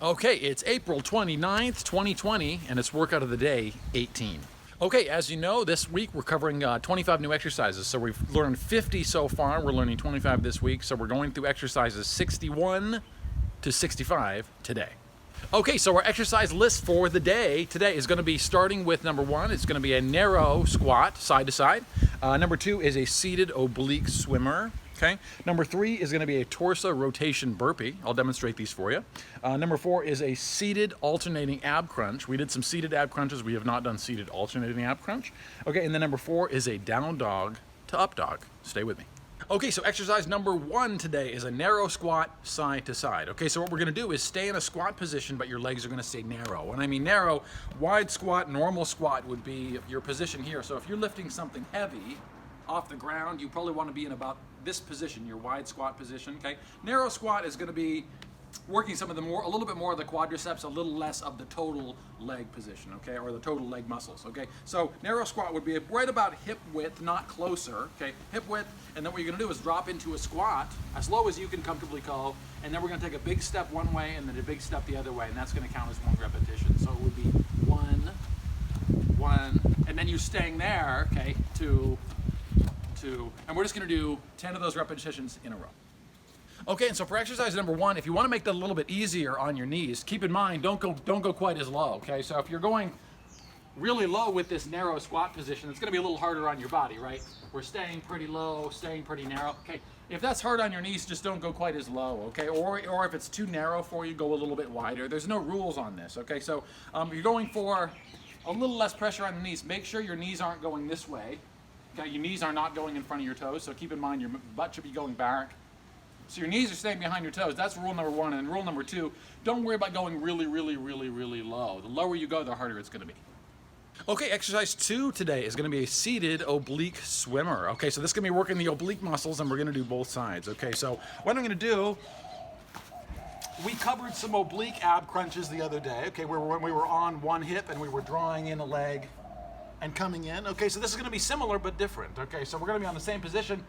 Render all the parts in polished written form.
Okay, it's April 29th, 2020, and it's workout of the day 18. Okay, as you know, this week we're covering 25 new exercises. So we've learned 50 so far. We're learning 25 this week. So we're going through exercises 61 to 65 today. Okay, so our exercise list for the day today is going to be starting with number 1. It's going to be a narrow squat, side to side. Number 2 is a seated oblique swimmer. Okay. Number 3 is going to be a torso rotation burpee. I'll demonstrate these for you. Number 4 is a seated alternating ab crunch. We did some seated ab crunches. We have not done seated alternating ab crunch. Okay, and then number 4 is a down dog to up dog. Stay with me. Okay, so exercise number 1 today is a narrow squat side to side. Okay, so what we're going to do is stay in a squat position, but your legs are going to stay narrow. When I mean narrow, wide squat, normal squat would be your position here. So if you're lifting something heavy off the ground, you probably want to be in about this position, your wide squat position. Okay, narrow squat is going to be working some of the a little bit more of the quadriceps, a little less of the total leg position, okay, or the total leg muscles. Okay, so narrow squat would be right about hip width, not closer. Okay, hip width, and then what you're going to do is drop into a squat as low as you can comfortably go, and then we're going to take a big step one way and then a big step the other way, and that's going to count as 1 repetition. So it would be 1, and then you staying there, okay, 2, and we're just going to do 10 of those repetitions in a row. Okay, and so for exercise number 1, if you want to make that a little bit easier on your knees, keep in mind, don't go quite as low. Okay, so if you're going really low with this narrow squat position, it's going to be a little harder on your body, right? We're staying pretty low, staying pretty narrow. Okay, if that's hard on your knees, just don't go quite as low. Okay, or if it's too narrow for you, go a little bit wider. There's no rules on this. Okay, so you're going for a little less pressure on the knees. Make sure your knees aren't going this way. Okay, your knees are not going in front of your toes, so keep in mind your butt should be going back. So your knees are staying behind your toes. That's rule number 1. And rule number 2, don't worry about going really low. The lower you go, the harder it's going to be. Okay, exercise 2 today is going to be a seated oblique swimmer. Okay, so this is going to be working the oblique muscles, and we're going to do both sides. Okay, so what I'm going to do, we covered some oblique ab crunches the other day. Okay, when we were on one hip and we were drawing in a leg and coming in. Okay, so this is going to be similar but different. Okay, so we're going to be on the same position,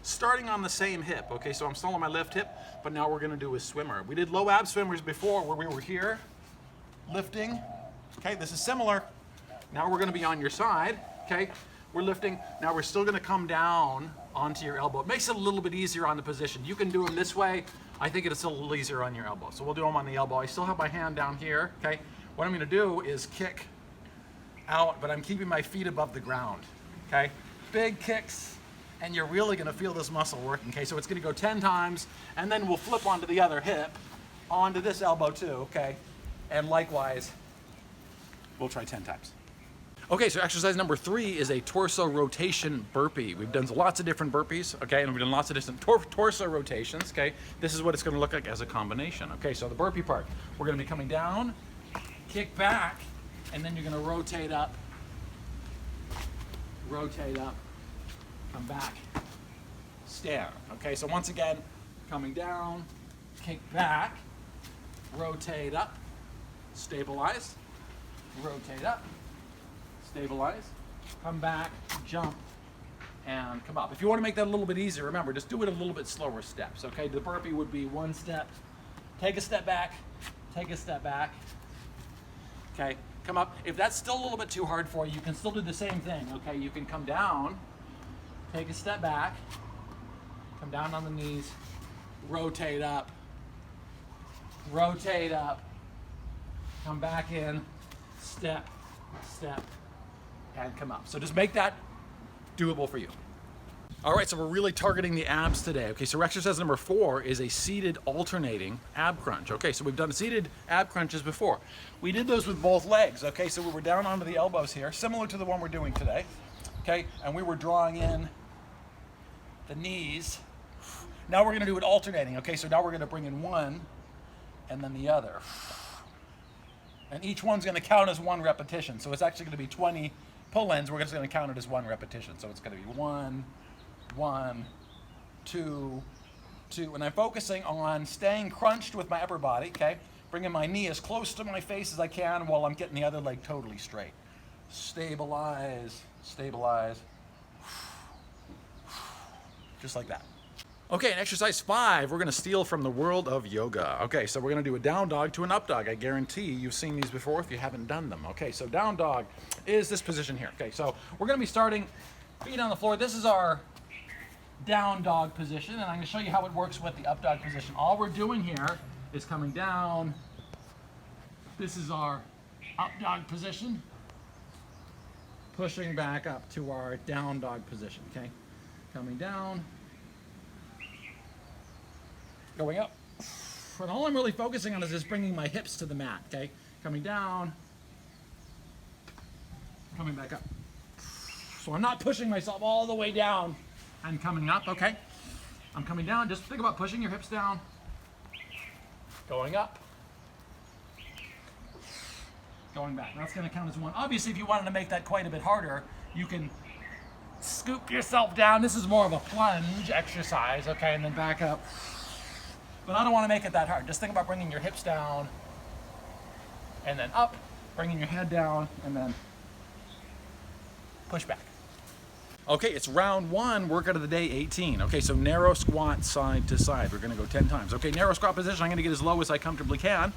starting on the same hip. Okay, so I'm still on my left hip, but now we're going to do a swimmer. We did low ab swimmers before where we were here, lifting. Okay, this is similar. Now we're going to be on your side. Okay, we're lifting. Now we're still going to come down onto your elbow. It makes it a little bit easier on the position. You can do them this way. I think it's a little easier on your elbow. So we'll do them on the elbow. I still have my hand down here. Okay, what I'm going to do is kick out, but I'm keeping my feet above the ground. Okay, big kicks, and you're really going to feel this muscle working. Okay, so it's going to go 10 times, and then we'll flip onto the other hip, onto this elbow too. Okay, and likewise, we'll try 10 times. Okay, so exercise number 3 is a torso rotation burpee. We've done lots of different burpees, okay, and we've done lots of different torso rotations. Okay, this is what it's going to look like as a combination. Okay, so the burpee part, we're going to be coming down, kick back, and then you're going to rotate up, come back, stand. Okay, so once again, coming down, kick back, rotate up, stabilize, rotate up, stabilize, come back, jump, and come up. If you want to make that a little bit easier, remember, just do it a little bit slower steps. Okay, the burpee would be 1 step, take a step back, take a step back. Okay, come up. If that's still a little bit too hard for you, you can still do the same thing. Okay, you can come down, take a step back, come down on the knees, rotate up, come back in, step, and come up. So just make that doable for you. All right, so we're really targeting the abs today. Okay, so exercise number 4 is a seated alternating ab crunch. Okay, so we've done seated ab crunches before. We did those with both legs. Okay, so we were down onto the elbows here, similar to the one we're doing today. Okay, and we were drawing in the knees. Now we're going to do it alternating. Okay, so now we're going to bring in one and then the other. And each one's going to count as 1 repetition. So it's actually going to be 20 pull-ins. We're just going to count it as 1 repetition. So it's going to be 1, 2, and I'm focusing on staying crunched with my upper body, okay? Bringing my knee as close to my face as I can while I'm getting the other leg totally straight. Stabilize, just like that. Okay, in exercise 5, we're gonna steal from the world of yoga. Okay, so we're gonna do a down dog to an up dog. I guarantee you've seen these before if you haven't done them. Okay, so down dog is this position here. Okay, so we're gonna be starting feet on the floor. This is our down dog position, and I'm gonna show you how it works with the up dog position. All we're doing here is coming down. This is our up dog position, pushing back up to our down dog position, okay? Coming down, going up. And all I'm really focusing on is just bringing my hips to the mat, okay? Coming down, coming back up. So I'm not pushing myself all the way down. I'm coming up, okay? I'm coming down. Just think about pushing your hips down, going up, going back. That's going to count as one. Obviously, if you wanted to make that quite a bit harder, you can scoop yourself down. This is more of a plunge exercise, okay? And then back up. But I don't want to make it that hard. Just think about bringing your hips down and then up, bringing your head down, and then push back. Okay, it's round 1, workout of the day 18. Okay, so narrow squat side to side. We're gonna go 10 times. Okay, narrow squat position, I'm gonna get as low as I comfortably can.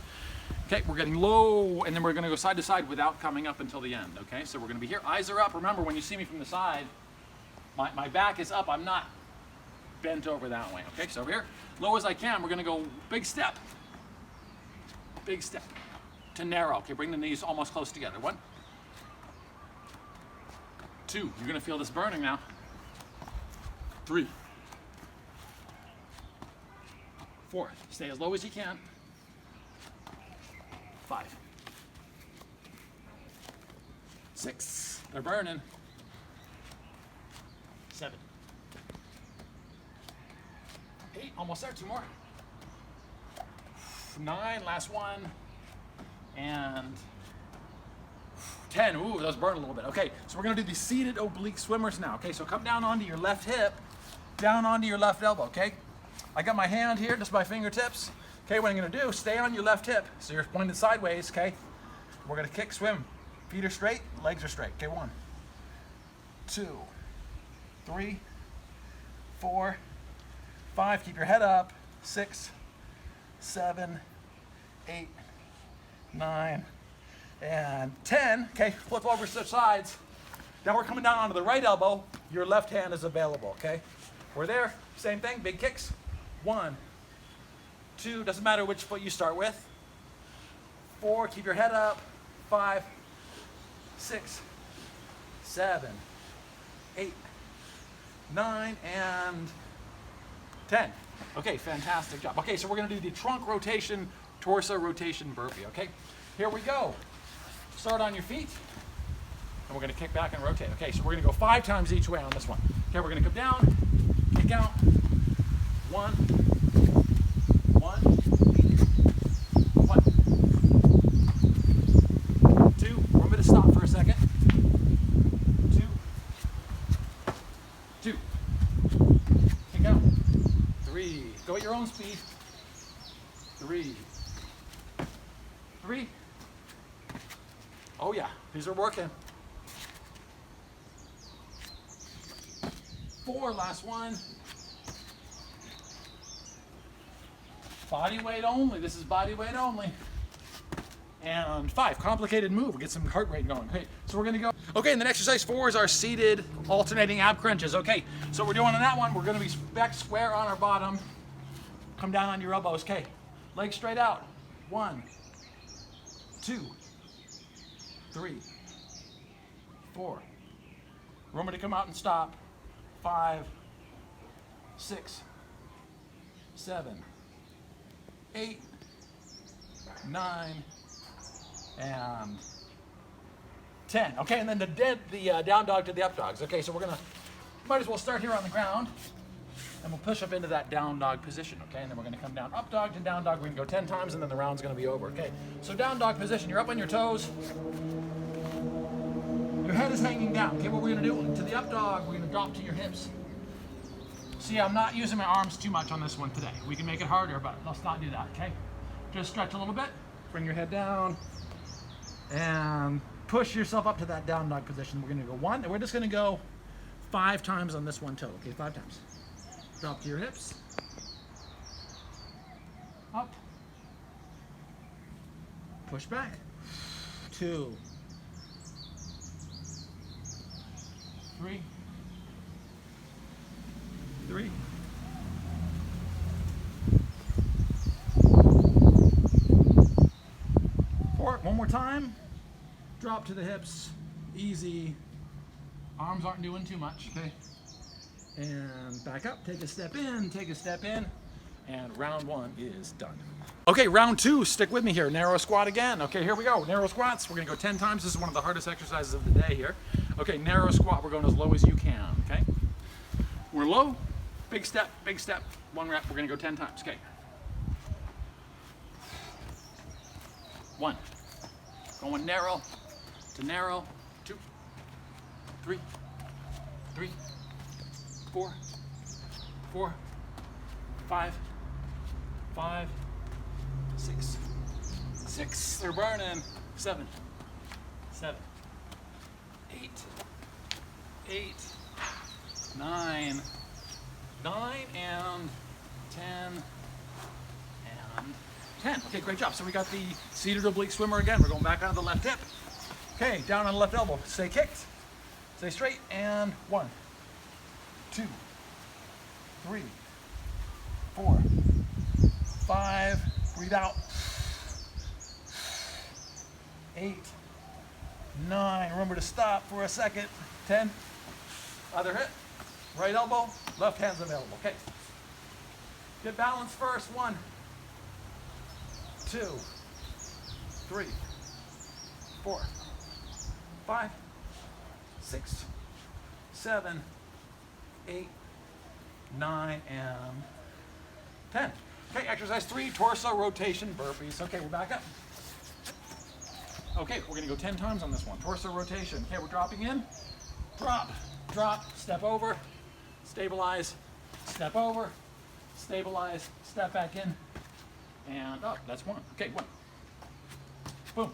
Okay, we're getting low, and then we're gonna go side to side without coming up until the end. Okay, so we're gonna be here, eyes are up. Remember, when you see me from the side, my back is up, I'm not bent over that way. Okay, so over here, low as I can, we're gonna go big step to narrow. Okay, bring the knees almost close together. 1, 2, you're gonna feel this burning now. 3, 4, stay as low as you can. 5, 6, they're burning. 7, 8, almost there, 2 more. 9, last one. And 10, ooh, those burn a little bit. Okay, so we're gonna do the seated oblique swimmers now. Okay, so come down onto your left hip, down onto your left elbow, okay? I got my hand here, just my fingertips. Okay, what I'm gonna do, stay on your left hip, so you're pointed sideways, okay? We're gonna kick, swim. Feet are straight, legs are straight. Okay, 1, 2, 3, 4, 5, keep your head up. 6, 7, 8, 9, and 10. Okay, flip over, switch sides. Now we're coming down onto the right elbow. Your left hand is available, okay? We're there, same thing, big kicks. 1, 2, doesn't matter which foot you start with. 4, keep your head up. 5, 6, 7, 8, 9, and 10. Okay, fantastic job. Okay, so we're gonna do the trunk rotation, torso rotation burpee, okay? Here we go. Start on your feet, and we're gonna kick back and rotate. Okay, so we're gonna go 5 times each way on this one. Okay, we're gonna come down, kick out. 1, 1, 1, 2, want me to stop for a second? 2, 2, kick out. 3, go at your own speed. 3, 3. Oh yeah, these are working. 4, last one. Body weight only, this is body weight only. And 5, complicated move, get some heart rate going. Okay, so we're gonna go. Okay, and then exercise 4 is our seated alternating ab crunches. Okay, so we're doing on that one, we're gonna be back square on our bottom. Come down on your elbows, okay. Legs straight out. 1, 2, 3, 4. Remember to come out and stop. 5, 6, 7, 8, 9, and 10. Okay, and then the down dog to the up dogs. Okay, so we're gonna, might as well start here on the ground, and we'll push up into that down dog position. Okay, and then we're gonna come down up dog to down dog. We're gonna go 10 times, and then the round's gonna be over. Okay, so down dog position. You're up on your toes. Your head is hanging down. Okay, what we're gonna do to the up dog, we're gonna drop to your hips. See, I'm not using my arms too much on this one today. We can make it harder, but let's not do that. Okay, just stretch a little bit. Bring your head down, and push yourself up to that down dog position. We're gonna go 1, and we're just gonna go 5 times on this one toe. Okay, 5 times. Drop to your hips. Up. Push back. 2, 3, 3, 4. One more time. Drop to the hips. Easy. Arms aren't doing too much, okay? And back up. Take a step in. Take a step in. And round 1 is done. Okay, round 2, stick with me here. Narrow squat again. Okay, here we go. Narrow squats. We're gonna go 10 times. This is one of the hardest exercises of the day here. Okay, narrow squat. We're going as low as you can, okay? We're low. Big step, 1 rep. We're gonna go 10 times, okay? 1. Going narrow to narrow. 2, 3, 3, 4, 4, 5, 5, 6, 6. They're burning. 7, 7, 8, 8, 9, 9, and 10, and 10. Okay, great job. So we got the seated oblique swimmer again. We're going back onto the left hip. Okay, down on the left elbow. Stay kicked. Stay straight. And 1, 2, 3, 4, 5. Breathe out. 8, 9. Remember to stop for a second. 10. Other hip. Right elbow. Left hand's available. Okay. Get balance first. 1, 2, 3, 4, 5, 6, 7, 8, 9, and 10. Okay, exercise 3, torso rotation burpees. Okay, we're back up. Okay, we're gonna go 10 times on this one. Torso rotation. Okay, we're dropping in. Drop, drop, step over, stabilize, step over, stabilize, step back in, and up. That's 1. Okay, 1. Boom.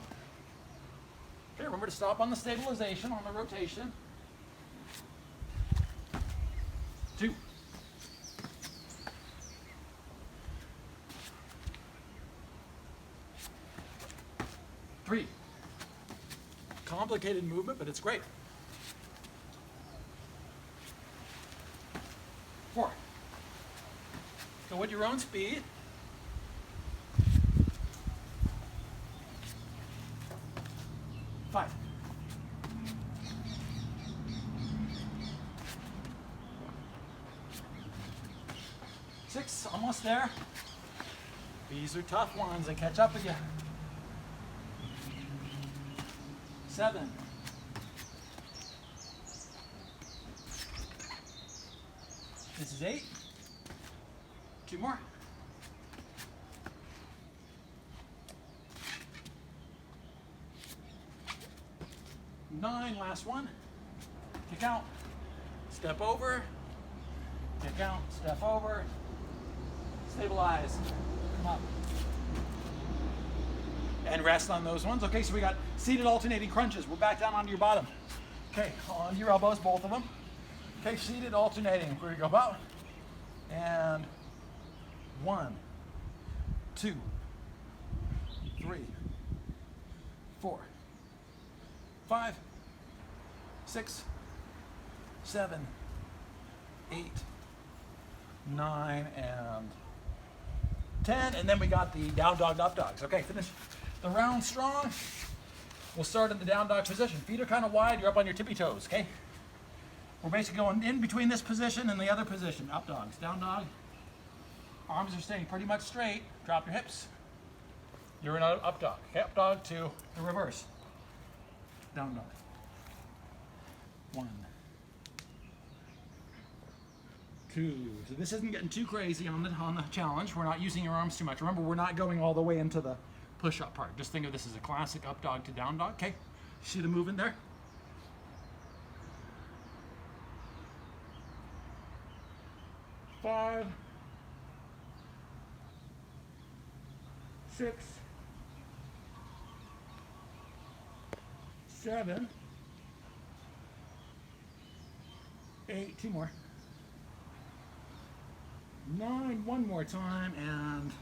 Okay, remember to stop on the stabilization, on the rotation. 2. 3. Complicated movement, but it's great. 4. Go at your own speed. 5. 6, almost there. These are tough ones. They catch up with you. 7. 8. 2 more. 9, last one. Kick out, step over, kick out, step over, stabilize, come up. And rest on those ones. Okay, so we got seated alternating crunches. We're back down onto your bottom. Okay, on your elbows, both of them. Okay, seated alternating. We're gonna go about. And 1, 2, 3, 4, 5, 6, 7, 8, 9, and 10. And then we got the down dog, up dogs. Okay, finish the round strong. We'll start in the down dog position. Feet are kind of wide. You're up on your tippy toes, okay? We're basically going in between this position and the other position. Up dogs, down dog. Arms are staying pretty much straight. Drop your hips. You're in an up dog. Okay, up dog to the reverse. Down dog. 1, 2. So this isn't getting too crazy on the challenge. We're not using your arms too much. Remember, we're not going all the way into the push-up part. Just think of this as a classic up dog to down dog. Okay, see the movement there? 5, 6, 7, 8, 2 more, 9, one more time, and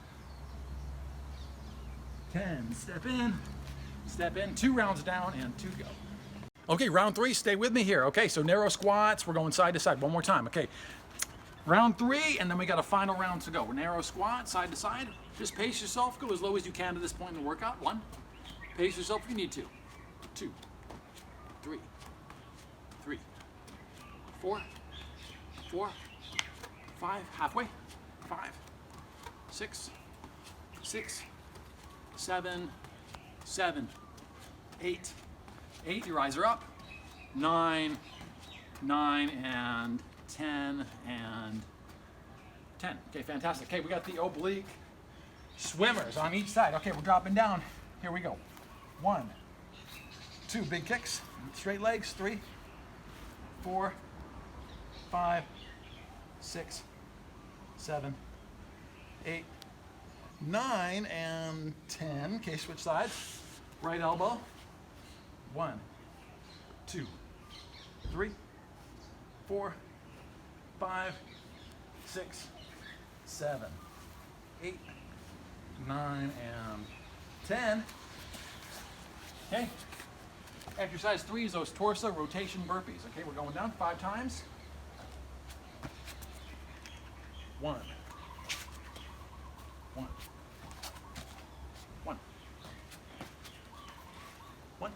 10. Step in, 2 rounds down, and 2 to go. Okay, round 3, stay with me here. Okay, so narrow squats, we're going side to side. One more time, okay. Round 3, and then we got a final round to go. Narrow squat, side to side. Just pace yourself, go as low as you can to this point in the workout. 1, pace yourself if you need to. 2, 3, 4, 5, halfway. 5, 6, 7, 8, your eyes are up. 9, and 10, and 10. Okay, fantastic. Okay, we got the oblique swimmers on each side. Okay, we're dropping down. Here we go. 1, 2, big kicks, straight legs. 3, 4, 5, 6, 7, 8, 9, and 10. Okay, switch sides. Right elbow. 1, 2, 3, 4, 5, 6, 7, 8, 9, and 10. Okay. Exercise 3 is those torso rotation burpees. Okay, we're going down 5 times. 1, 1, 1, 1,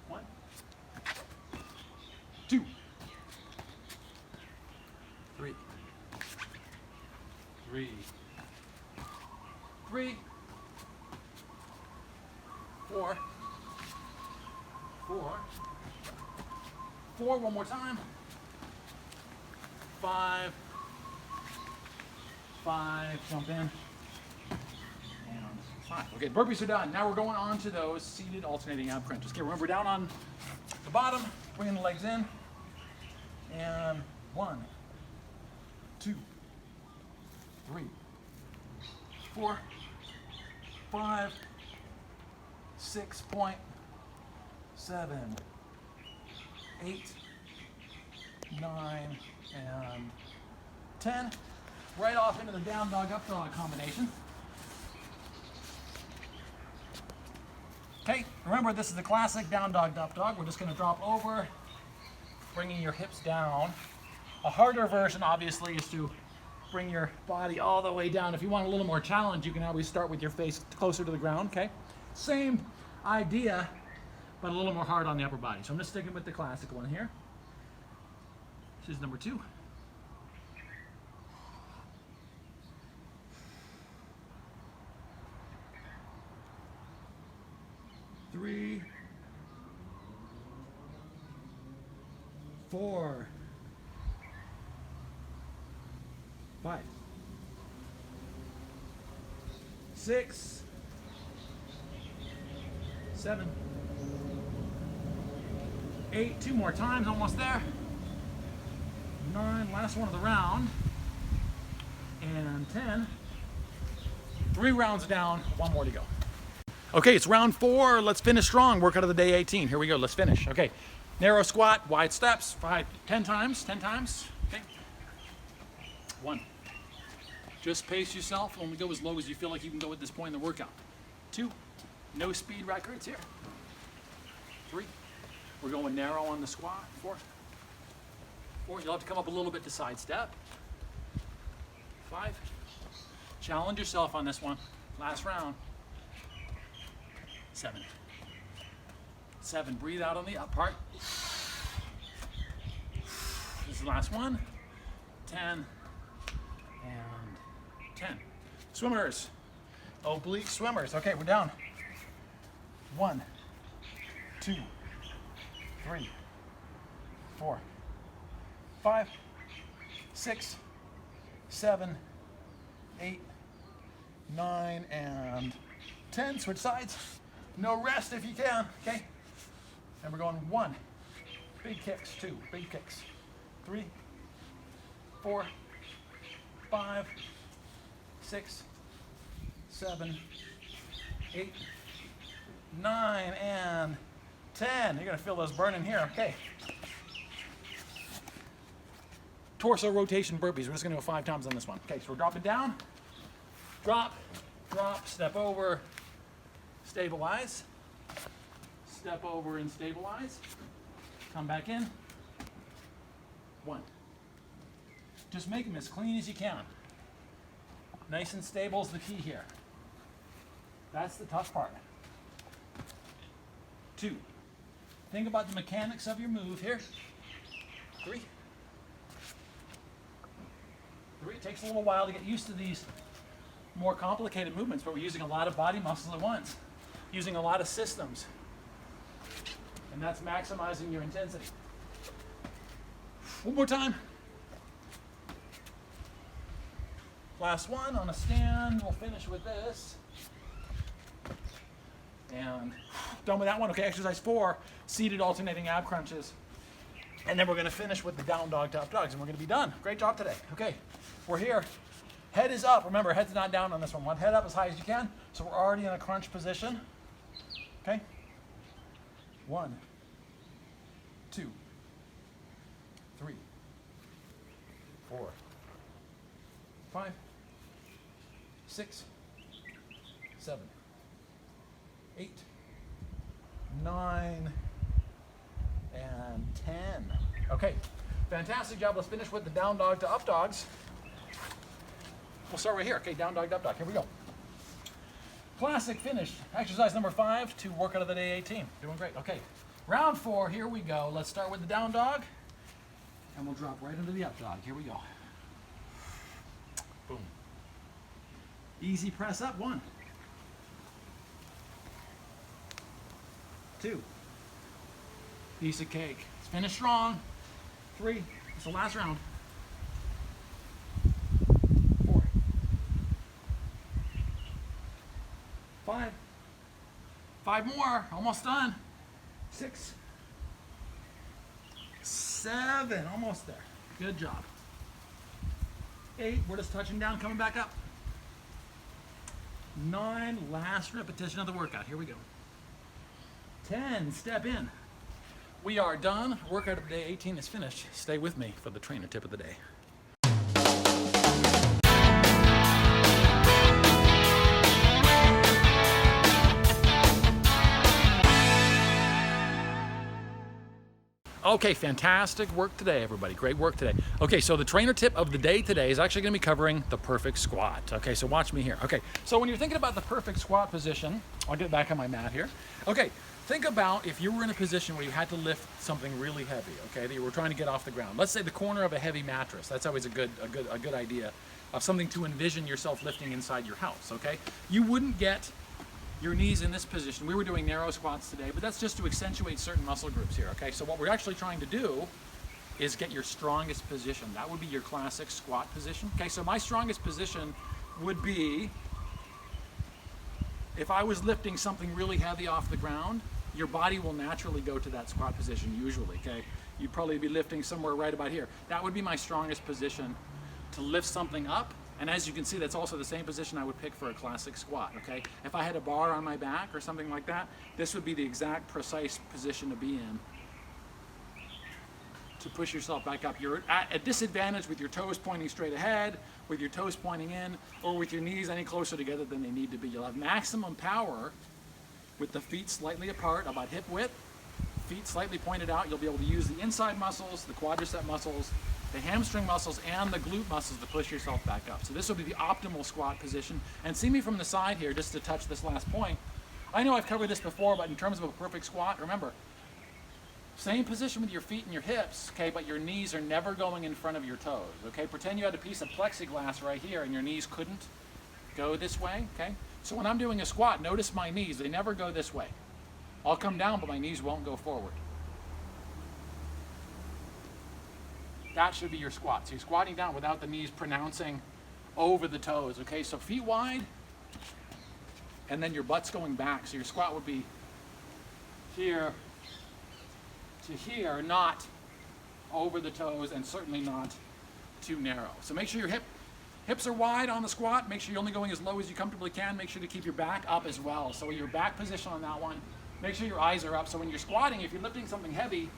1, 2, 3, 4, 4, one more time. 5, jump in, and 5. Okay, burpees are done. Now we're going on to those seated alternating ab crunches. Okay, remember down on the bottom, bringing the legs in, and 1, 2, 3, 4, 5, 6.7, 8, 9, and 10. Right off into the down dog, up dog combination. Okay, remember this is the classic down dog, up dog. We're just going to drop over, bringing your hips down. A harder version, obviously, is to bring your body all the way down. If you want a little more challenge, you can always start with your face closer to the ground, okay? Same idea, but a little more hard on the upper body. So I'm just sticking with the classic one here. This is number 2. 3, 4, 5, 6, 7, 8, 2 more times, almost there. 9, last one of the round, and 10. 3 rounds down, 1 more to go. Okay, it's round 4. Let's finish strong. Workout of the day 18. Here we go. Let's finish. Okay, narrow squat, wide steps, 10 times. Okay. 1. Just pace yourself. Only go as low as you feel like you can go at this point in the workout. 2. No speed records here. 3. We're going narrow on the squat. 4. You'll have to come up a little bit to side step. 5. Challenge yourself on this one. Last round. 7. Breathe out on the up part. This is the last one. 10. And 10. Swimmers. Oblique swimmers. Okay, we're down. 1, 2, 3, 4, 5, 6, 7, 8, 9, and 10. Switch sides. No rest if you can, okay? And we're going 1, big kicks, 2, big kicks, 3, 4, 5, 6, 7, 8, 9, and 10. You're gonna feel those burning here, okay? torso rotation burpees. We're just gonna do 5 times on this one. Okay, so we're dropping down, drop, drop, step over, stabilize, step over and stabilize, come back in, 1. Just make them as clean as you can. Nice and stable is the key here. That's the tough part. 2. Think about the mechanics of your move here. 3. It takes a little while to get used to these more complicated movements, but we're using a lot of body muscles at once, using a lot of systems, and that's maximizing your intensity. One more time. Last one on a stand. We'll finish with this. And done with that one. Okay, exercise 4, seated alternating ab crunches. And then we're going to finish with the down dog to up dogs, and we're going to be done. Great job today. Okay, we're here. Head is up. Remember, head's not down on this one. Head up as high as you can. So we're already in a crunch position. Okay. 1, 2, 3, 4, 5, 6, 7, 8, 9, and 10. Okay, fantastic job. Let's finish with the down dog to up dogs. We'll start right here. Okay, down dog to up dog. Here we go. Classic finish. Exercise number 5 to workout of the day 18. Doing great. Okay, round 4. Here we go. Let's start with the down dog, and we'll drop right into the up dog. Here we go. Boom. Easy press up. 1, 2. Piece of cake. Let's finish strong. 3. It's the last round. 4. 5. 5 more. Almost done. 6. 7. Almost there. Good job. 8. We're just touching down, coming back up. 9. Last repetition of the workout. Here we go. 10. Step in. We are done. Workout of the day 18 is finished. Stay with me for the trainer tip of the day. Okay, fantastic work today, everybody. Great work today. Okay, so the trainer tip of the day today is actually going to be covering the perfect squat. Okay, so watch me here. Okay, so when you're thinking about the perfect squat position, I'll get back on my mat here. Okay, think about if you were in a position where you had to lift something really heavy, okay, that you were trying to get off the ground. Let's say the corner of a heavy mattress. That's always a good idea of something to envision yourself lifting inside your house, okay? You wouldn't get your knees in this position. We were doing narrow squats today, but that's just to accentuate certain muscle groups here, okay? So what we're actually trying to do is get your strongest position. That would be your classic squat position. Okay, so my strongest position would be if I was lifting something really heavy off the ground, your body will naturally go to that squat position usually, okay? You'd probably be lifting somewhere right about here. That would be my strongest position to lift something up. And as you can see, that's also the same position I would pick for a classic squat, okay? If I had a bar on my back or something like that, this would be the exact precise position to be in to push yourself back up. You're at a disadvantage with your toes pointing straight ahead, with your toes pointing in, or with your knees any closer together than they need to be. You'll have maximum power with the feet slightly apart, about hip width, feet slightly pointed out. You'll be able to use the inside muscles, the quadricep muscles, the hamstring muscles, and the glute muscles to push yourself back up. So this will be the optimal squat position. And see me from the side here, just to touch this last point. I know I've covered this before, but in terms of a perfect squat, remember, same position with your feet and your hips, okay, but your knees are never going in front of your toes, okay? Pretend you had a piece of plexiglass right here and your knees couldn't go this way, okay? So when I'm doing a squat, notice my knees, they never go this way. I'll come down, but my knees won't go forward. That should be your squat. So you're squatting down without the knees pronouncing over the toes, okay? So feet wide, and then your butt's going back. So your squat would be here to here, not over the toes, and certainly not too narrow. So make sure your hips are wide on the squat. Make sure you're only going as low as you comfortably can. Make sure to keep your back up as well. So your back position on that one, make sure your eyes are up. So when you're squatting, if you're lifting something heavy,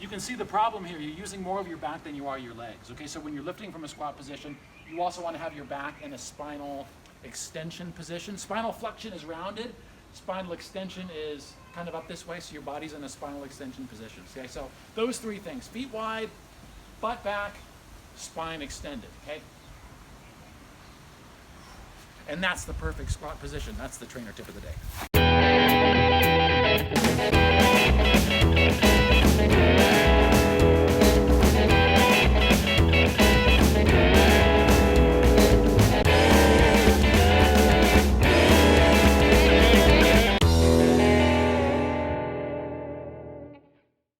you can see the problem here. You're using more of your back than you are your legs. Okay, so when you're lifting from a squat position, you also want to have your back in a spinal extension position. Spinal flexion is rounded. Spinal extension is kind of up this way, so your body's in a spinal extension position. Okay, so those three things: feet wide, butt back, spine extended. Okay, and that's the perfect squat position. That's the trainer tip of the day.